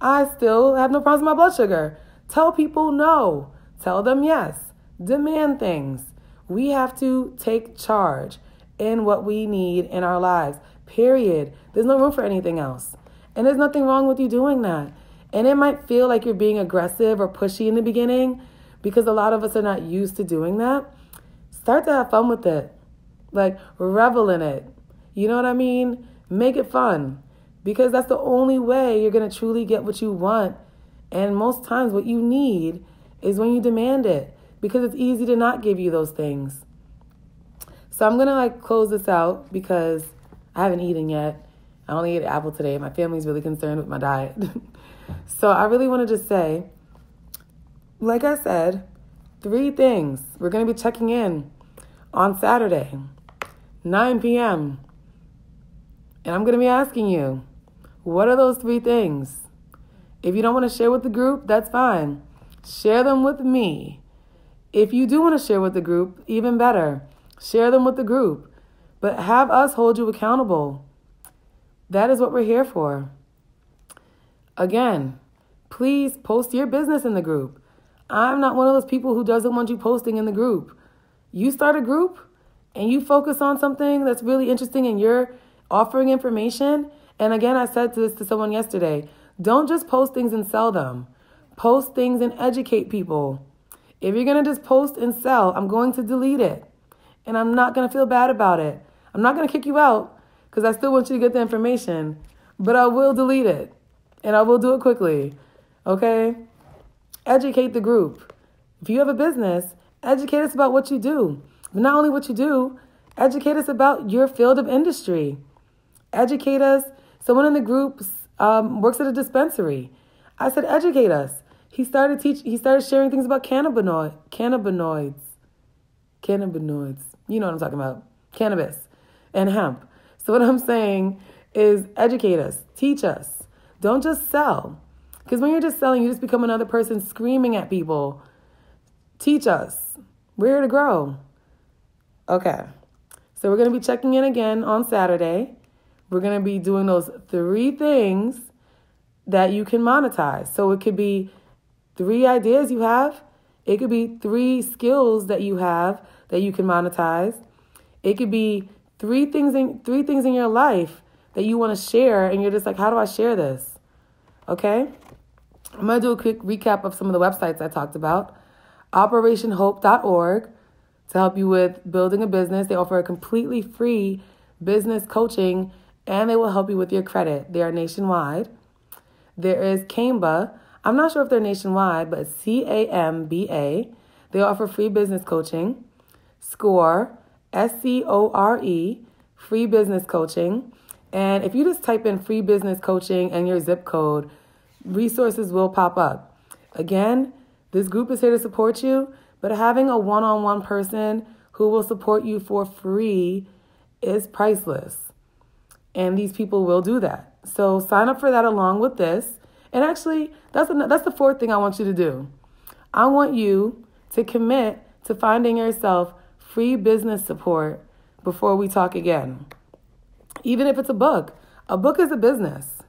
I still have no problems with my blood sugar. Tell people no. Tell them yes. Demand things. We have to take charge in what we need in our lives, period. There's no room for anything else. And there's nothing wrong with you doing that. And it might feel like you're being aggressive or pushy in the beginning because a lot of us are not used to doing that. Start to have fun with it. Like, revel in it. You know what I mean? Make it fun. Because that's the only way you're going to truly get what you want. And most times what you need is when you demand it. Because it's easy to not give you those things. So I'm going to close this out because I haven't eaten yet. I only ate an apple today. My family's really concerned with my diet. So I really want to just say, like I said, 3 things. We're going to be checking in on Saturday, 9 p.m. And I'm going to be asking you, what are those 3 things? If you don't want to share with the group, that's fine. Share them with me. If you do want to share with the group, even better. Share them with the group. But have us hold you accountable. That is what we're here for. Again, please post your business in the group. I'm not one of those people who doesn't want you posting in the group. You start a group and you focus on something that's really interesting and you're offering information. And again, I said this to someone yesterday. Don't just post things and sell them. Post things and educate people. If you're going to just post and sell, I'm going to delete it. And I'm not going to feel bad about it. I'm not going to kick you out because I still want you to get the information. But I will delete it. And I will do it quickly. Okay? Educate the group. If you have a business, educate us about what you do. But not only what you do, educate us about your field of industry. Educate us. Someone in the group works at a dispensary. I said, educate us. He started sharing things about cannabinoids. You know what I'm talking about. Cannabis and hemp. So what I'm saying is educate us, teach us. Don't just sell. Because when you're just selling, you just become another person screaming at people. Teach us. We're here to grow. Okay. So we're going to be checking in again on Saturday. We're going to be doing those 3 things that you can monetize. So it could be 3 ideas you have. It could be 3 skills that you have that you can monetize. It could be 3 things in your life that you want to share, and you're just like, how do I share this? Okay? I'm going to do a quick recap of some of the websites I talked about. OperationHope.org to help you with building a business. They offer a completely free business coaching, and they will help you with your credit. They are nationwide. There is Camba. I'm not sure if they're nationwide, but it's CAMBA. They offer free business coaching. SCORE, SCORE, free business coaching. And if you just type in free business coaching and your zip code, resources will pop up. Again, this group is here to support you, but having a one-on-one person who will support you for free is priceless. And these people will do that. So sign up for that along with this. And actually, that's the 4th thing I want you to do. I want you to commit to finding yourself free business support before we talk again. Even if it's a book is a business.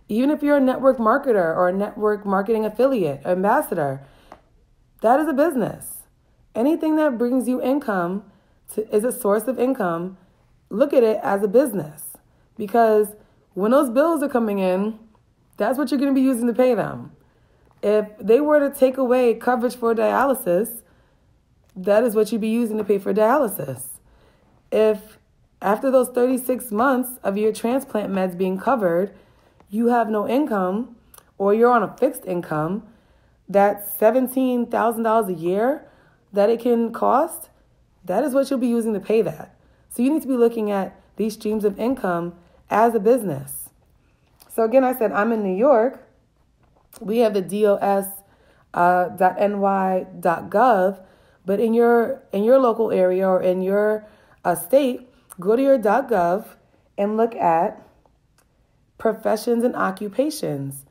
Even if you're a network marketer or a network marketing affiliate, ambassador, that is a business. Anything that brings you income is a source of income. Look at it as a business. Because when those bills are coming in, that's what you're going to be using to pay them. If they were to take away coverage for dialysis, that is what you'd be using to pay for dialysis. If after those 36 months of your transplant meds being covered, you have no income, or you're on a fixed income, that's $17,000 a year that it can cost, that is what you'll be using to pay that. So you need to be looking at these streams of income as a business. So again, I said I'm in New York. We have the dos.ny.gov, but in your local area or in your state, go to your .gov and look at professions and occupations.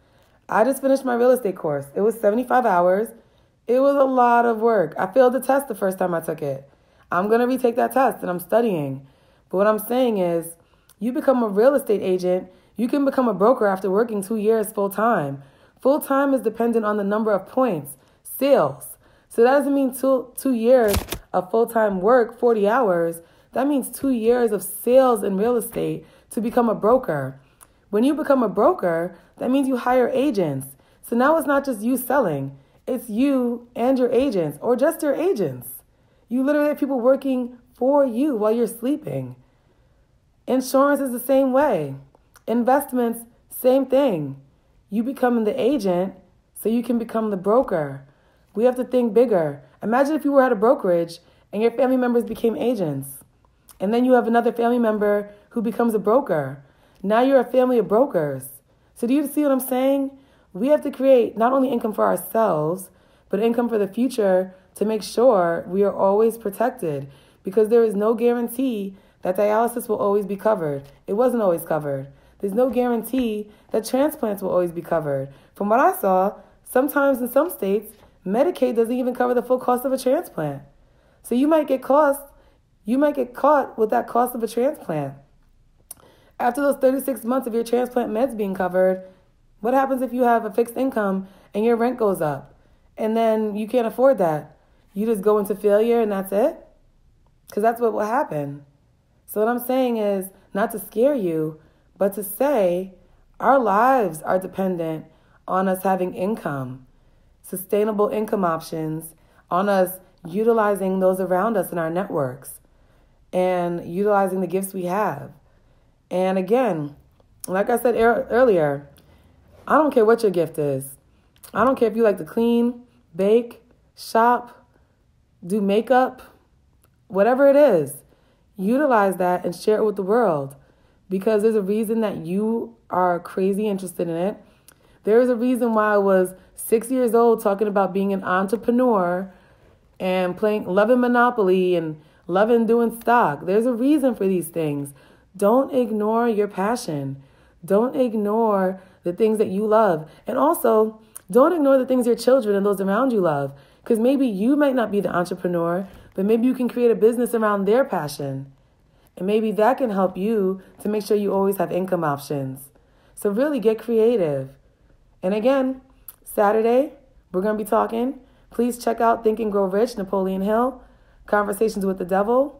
I just finished my real estate course. It was 75 hours. It was a lot of work. I failed the test the first time I took it. I'm going to retake that test, and I'm studying. But what I'm saying is, you become a real estate agent. You can become a broker after working 2 years full-time. Full-time is dependent on the number of points, sales. So that doesn't mean 2 years of full-time work, 40 hours. That means 2 years of sales in real estate to become a broker. When you become a broker, that means you hire agents. So now it's not just you selling. It's you and your agents, or just your agents. You literally have people working for you while you're sleeping. Insurance is the same way. Investments, same thing. You become the agent so you can become the broker. We have to think bigger. Imagine if you were at a brokerage and your family members became agents. And then you have another family member who becomes a broker. Now you're a family of brokers. So do you see what I'm saying? We have to create not only income for ourselves, but income for the future to make sure we are always protected, because there is no guarantee that dialysis will always be covered. It wasn't always covered. There's no guarantee that transplants will always be covered. From what I saw, sometimes in some states, Medicaid doesn't even cover the full cost of a transplant. So you might get caught with that cost of a transplant. After those 36 months of your transplant meds being covered, what happens if you have a fixed income and your rent goes up and then you can't afford that? You just go into failure and that's it? Because that's what will happen. So what I'm saying is not to scare you, but to say our lives are dependent on us having income, sustainable income options, on us utilizing those around us in our networks and utilizing the gifts we have. And again, like I said earlier, I don't care what your gift is. I don't care if you like to clean, bake, shop, do makeup, whatever it is. Utilize that and share it with the world, because there's a reason that you are crazy interested in it. There's a reason why I was 6 years old talking about being an entrepreneur and loving Monopoly and loving doing stock. There's a reason for these things. Don't ignore your passion. Don't ignore the things that you love. And also, don't ignore the things your children and those around you love. Because maybe you might not be the entrepreneur, but maybe you can create a business around their passion. And maybe that can help you to make sure you always have income options. So really get creative. And again, Saturday, we're going to be talking. Please check out Think and Grow Rich, Napoleon Hill, Conversations with the Devil.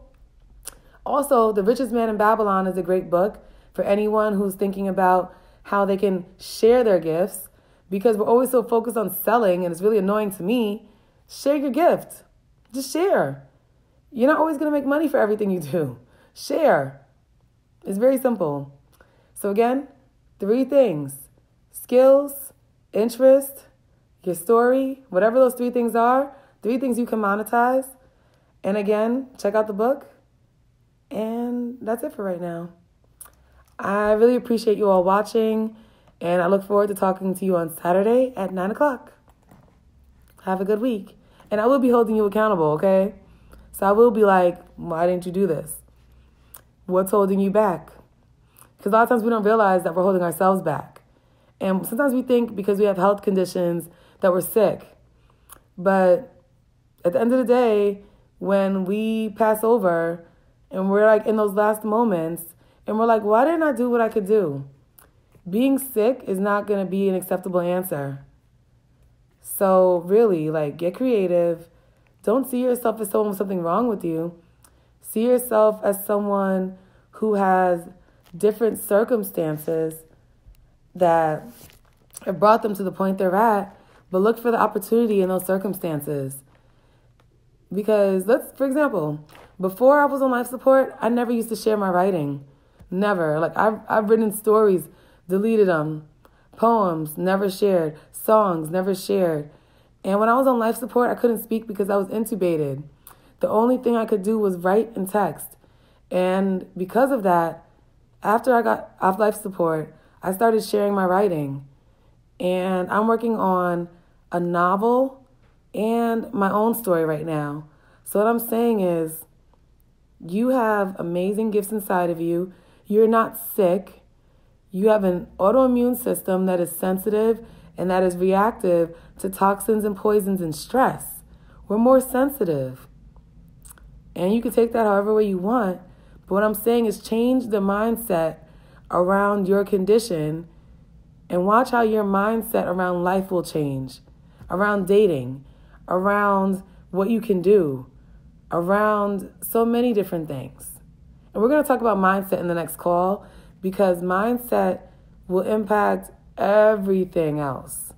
Also, The Richest Man in Babylon is a great book for anyone who's thinking about how they can share their gifts, because we're always so focused on selling, and it's really annoying to me. Share your gift. Just share. You're not always going to make money for everything you do. Share. It's very simple. So again, 3 things: skills, interest, your story, whatever those 3 things are, 3 things you can monetize. And again, check out the book. And that's it for right now. I really appreciate you all watching, and I look forward to talking to you on Saturday at 9 o'clock. Have a good week. And I will be holding you accountable, okay? So I will be like, why didn't you do this? What's holding you back? Because a lot of times we don't realize that we're holding ourselves back. And sometimes we think because we have health conditions that we're sick. But at the end of the day, when we pass over and we're like in those last moments and we're like, why didn't I do what I could do? Being sick is not going to be an acceptable answer. So really, like, get creative. Don't see yourself as someone with something wrong with you. See yourself as someone who has different circumstances that have brought them to the point they're at, but look for the opportunity in those circumstances. Because for example, before I was on life support, I never used to share my writing. Never. Like, I've written stories, deleted them. Poems, never shared. Songs, never shared. And when I was on life support, I couldn't speak because I was intubated. The only thing I could do was write and text. And because of that, after I got off life support, I started sharing my writing. And I'm working on a novel and my own story right now. So what I'm saying is, you have amazing gifts inside of you. You're not sick. You have an autoimmune system that is sensitive and that is reactive to toxins and poisons and stress. We're more sensitive. And you can take that however way you want. But what I'm saying is, change the mindset around your condition and watch how your mindset around life will change, around dating, around what you can do, around so many different things. And we're going to talk about mindset in the next call, because mindset will impact everything else.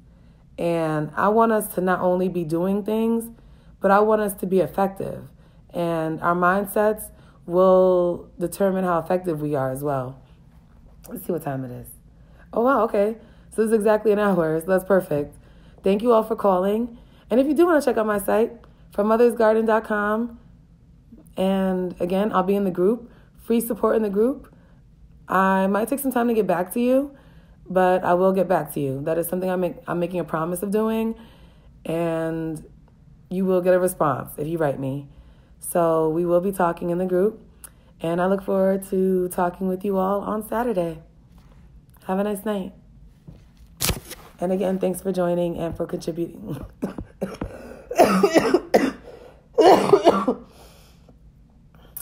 And I want us to not only be doing things, but I want us to be effective. And our mindsets will determine how effective we are as well. Let's see what time it is. Oh, wow, okay. So this is exactly an hour, so that's perfect. Thank you all for calling. And if you do want to check out my site, frommothersgarden.com. And again, I'll be in the group, free support in the group. I might take some time to get back to you, but I will get back to you. That is something I'm making a promise of doing, and you will get a response if you write me. So we will be talking in the group, and I look forward to talking with you all on Saturday. Have a nice night. And again, thanks for joining and for contributing.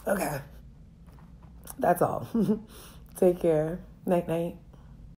Okay. That's all. Take care. Night, night.